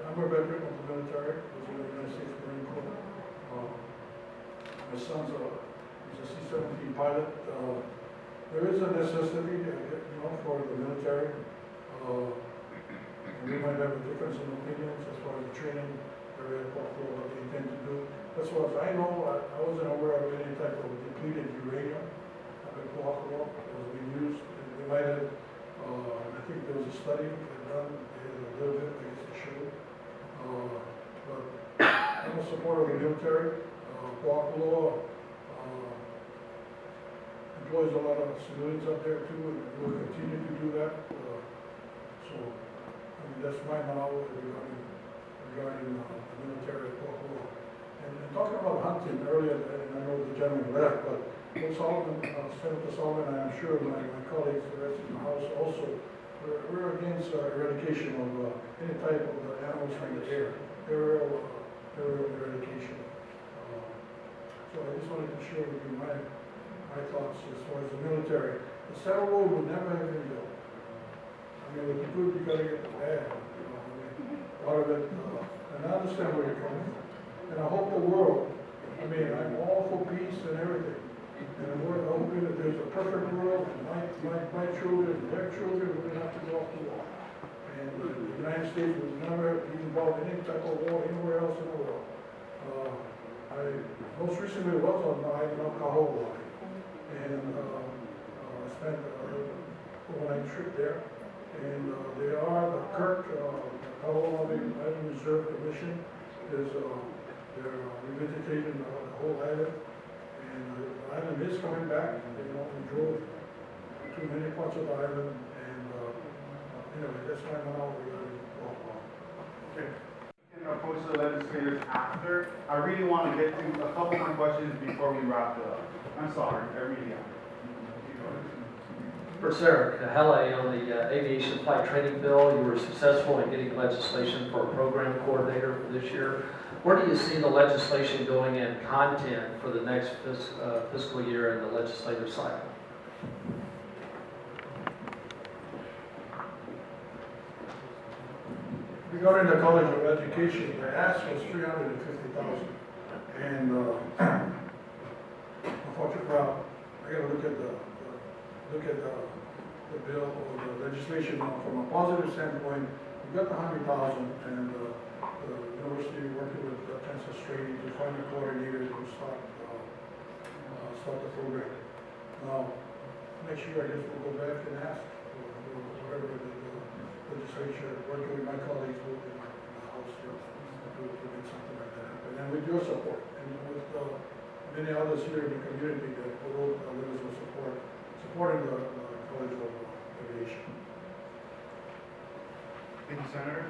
I'm a veteran of the military, I was in the United States Marine Corps. My son's he's a C-17 pilot. There is a necessity, you know, for the military. And we might have a difference in opinions as far as the training area at Boacolo, what they intend to do. As far as I know, I wasn't aware of any type of depleted uranium up at Boacolo that was being used. They might have, I think there was a study that done, they had a little bit, I guess it showed. But I'm a supporter of the military. Boacolo employs a lot of civilians up there too, and will continue to do that. So, I mean, that's my knowledge regarding the military at Boacolo. And talking about hunting earlier, and I know the gentleman left, but Solomon, Senator Solomon, and I'm sure my colleagues, the rest of the House also, we're against eradication of any type of animals from the air, aerial eradication. So I just wanted to share with you my thoughts as far as the military. The Saddle Road would never have been built. I mean, with the good, you gotta get the bad. You know, I mean, a lot of it, and I understand where you're coming from. And I hope the world, I mean, I'm all for peace and everything. And I'm hoping that there's a perfect world, and my children, their children wouldn't have to go off to war. And the United States would never be involved in any type of war anywhere else in the world. I most recently was on the island of Kahole, and I spent a overnight trip there. And they are the Kirk, Kahole Island Reserve Commission is they're revegetating the whole island, and the island is coming back. They only drove too many parts of the island, and anyway, that's my knowledge regarding Boacolo. Okay. And approach the legislators after. I really want to get to a couple more questions before we wrap it up. I'm sorry, I really am. For Rep Kahele, on the aviation flight training bill, you were successful in getting legislation for a program coordinator for this year. Where do you see the legislation going in content for the next fiscal year in the legislative cycle? Regarding the College of Education, the ask was $350,000, and unfortunately, well, I got to look at the bill or the legislation from a positive standpoint. We got the $100,000, and the university working with Kansas State to find a coordinator to start the program. Now, next year, I guess we'll go back and ask for whatever the legislature, working with my colleagues in the House to make something like that happen. And with your support, and with many others here in the community that wrote letters of support, supporting the College of Aviation. Thank you, Senator.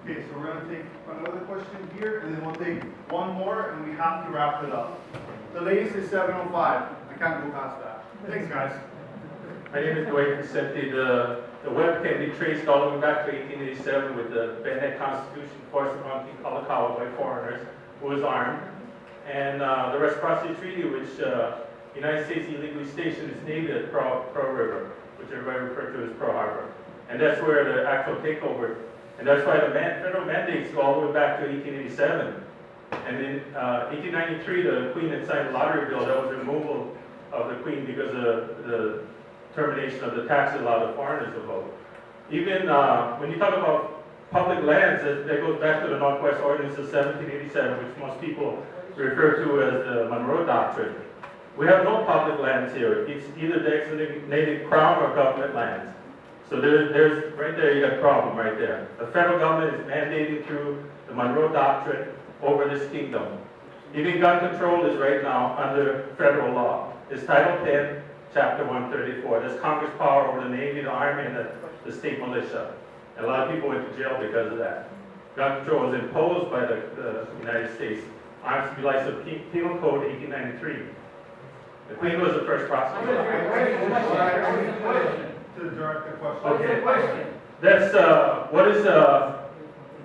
Okay, so we're going to take another question here, and then we'll take one more, and we have to wrap it up. The latest is 7:05. I can't go past that. Thanks, guys. My name is Dwayne Vicente. The web can be traced all the way back to 1887 with the Bennett Constitution forced upon King Kalakaua by foreigners who was armed. And the Reciprocity Treaty, which the United States illegally stationed its navy at Pearl River, which everybody referred to as Pearl Harbor. And that's where the actual takeover, and that's why the federal mandates go all the way back to 1887. And in 1893, the Queen had signed the lottery bill that was removal of the Queen because of the termination of the taxes allowed the foreigners to vote. Even when you talk about public lands, that goes back to the Northwest Ordinance of 1787, which most people refer to as the Monroe Doctrine. We have no public lands here. It's either designated crown or government lands. So there's right there, you got a problem right there. The federal government is mandating through the Monroe Doctrine over this kingdom. Even gun control is right now under federal law. It's Title 10, Chapter 134. That's Congress power over the Navy, the Army, and the state militia. And a lot of people went to jail because of that. Gun control was imposed by the United States. Arms to be licensed of Penal Code 1893. The Queen was the first prosecutor. To direct the question. Okay. That's, what is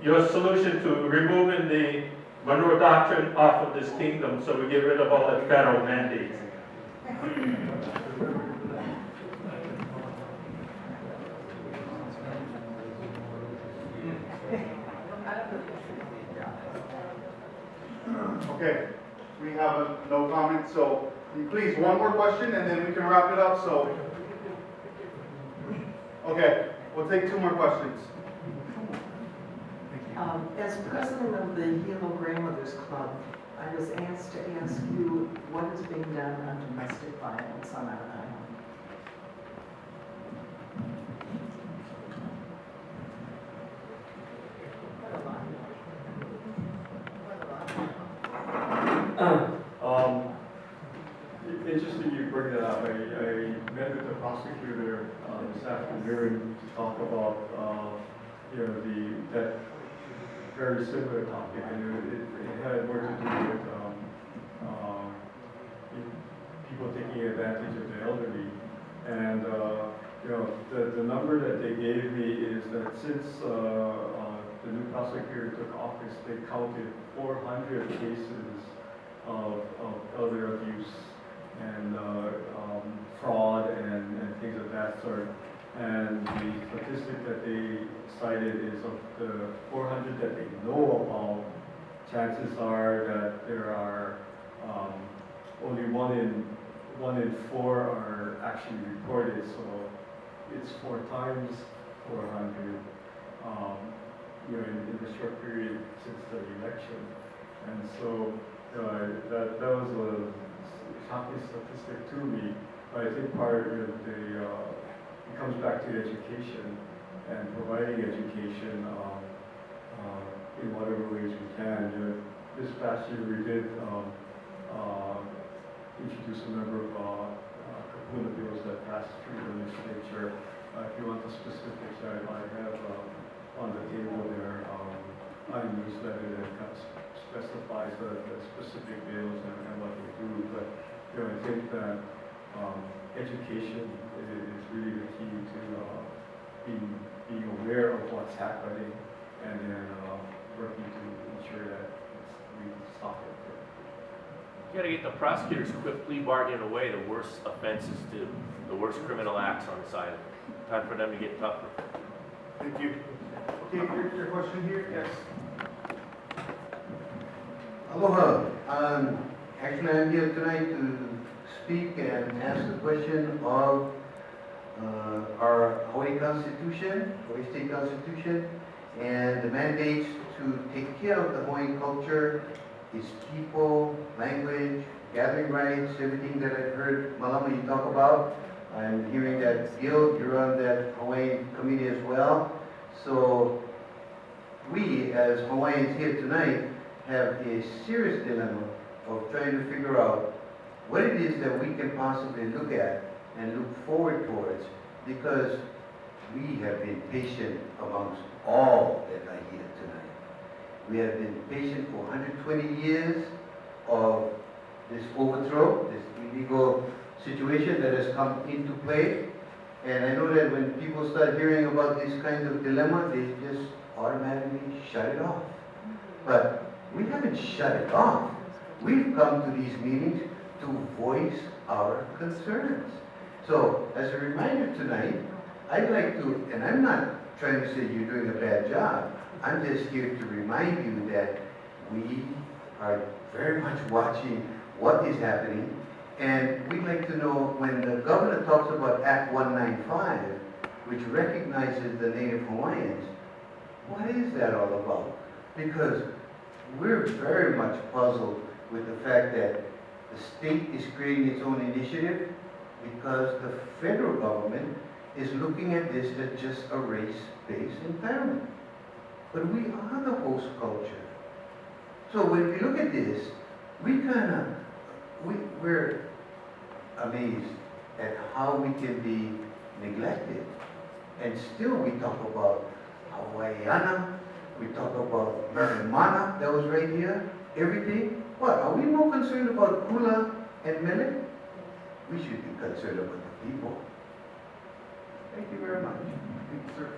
your solution to removing the Monroe Doctrine off of this kingdom so we get rid of all the federal mandates? Okay, we have no comment, so please, one more question and then we can wrap it up, so. Okay, we'll take two more questions. As president of the Hilo Grandmothers Club, I was asked to ask you what is being done on domestic violence on our Um, Interesting you bring that up. I met with the prosecutor this afternoon to talk about, that very similar topic, and it had more to do with people taking advantage of the elderly. And the number that they gave me is that since the new prosecutor took office, they counted 400 cases of elder abuse and fraud and things of that sort. And the statistic that they cited is of the 400 that they know about, chances are that there are only one in four are actually reported. So it's 4 times 400 in the short period since the election. And so that was a shocking statistic to me. But I think part of it comes back to education and providing education in whatever ways we can. This past year we did introduce a number of Kapuna bills that passed through the legislature. If you want the specifics, I have on the table there a newsletter that specifies the specific bills and what they do. But I think that education is really the key to being aware of what's happening and then working to ensure that we stop it. You gotta get the prosecutors to quit plea bargaining away the worst offenses to the worst criminal acts on the side. Time for them to get tougher. Thank you. Okay, your question here? Yes. Aloha. Actually, I'm here tonight to speak and ask the question of our Hawaii Constitution, Hawaii State Constitution, and the mandates to take care of the Hawaiian culture, its people, language, gathering rights, everything that I've heard Malama you talk about. I'm hearing that Gil, you're on that Hawaiian committee as well. So we, as Hawaiians here tonight, have a serious dilemma of trying to figure out what it is that we can possibly look at and look forward towards, because we have been patient amongst all that are here tonight. We have been patient for 120 years of this overthrow, this illegal situation that has come into play. And I know that when people start hearing about this kind of dilemma, they just automatically shut it off. But we haven't shut it off. We've come to these meetings to voice our concerns. So, as a reminder tonight, I'd like to, and I'm not trying to say you're doing a bad job, I'm just here to remind you that we are very much watching what is happening, and we'd like to know, when the governor talks about Act 195, which recognizes the Native Hawaiians, what is that all about? Because we're very much puzzled with the fact that the state is creating its own initiative because the federal government is looking at this as just a race-based entitlement. But we are the host culture. So when we look at this, we're amazed at how we can be neglected. And still we talk about Hawaiiana, we talk about Marimana that was right here, everything. What, are we more concerned about Kula and Mele? We should be concerned about the people. Thank you very much. Thank you, sir.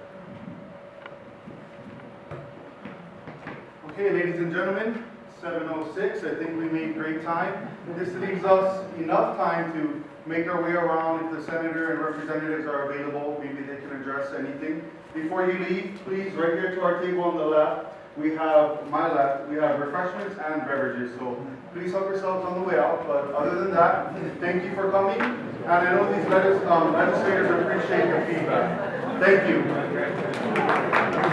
Okay, ladies and gentlemen, 7:06, I think we made great time. This leaves us enough time to make our way around. If the senator and representatives are available, maybe they can address anything. Before you leave, please, right here to our table on the left, we have, my left, we have refreshments and beverages. So please help yourselves on the way out. But other than that, thank you for coming. And I know these legislators appreciate your feedback. Thank you.